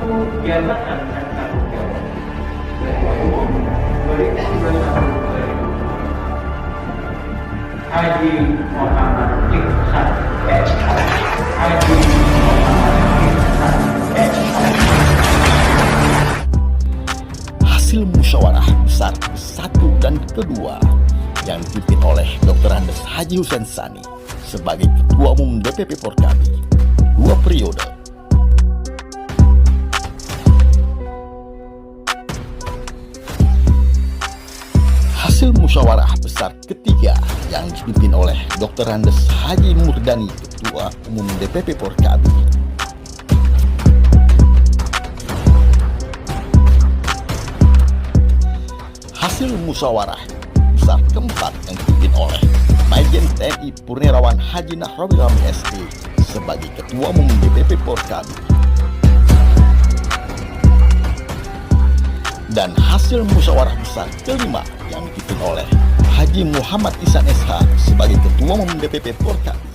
jabatan dan tanggung jawab Ketua Umum 2021 Haji Muhammad Iksan SH. Haji Muhammad Iksan SH. Hasil musyawarah besar ke-1 dan ke-2 yang dipimpin oleh Dr. Andes Haji Hussein Sani sebagai Ketua Umum DPP Porkabi 2 periode. Hasil musyawarah besar ketiga yang dipimpin oleh Dr. Andes Haji Murdani, Ketua Umum DPP Porkabi. Hasil musyawarah besar keempat yang dipimpin oleh Majen TNI Purnawirawan Haji Nahrawi Ramli SE sebagai Ketua Umum DPP Porkabi. Dan hasil musyawarah besar kelima yang dipimpin oleh Haji Muhammad Ihsan SH sebagai Ketua Umum DPP Porkabi.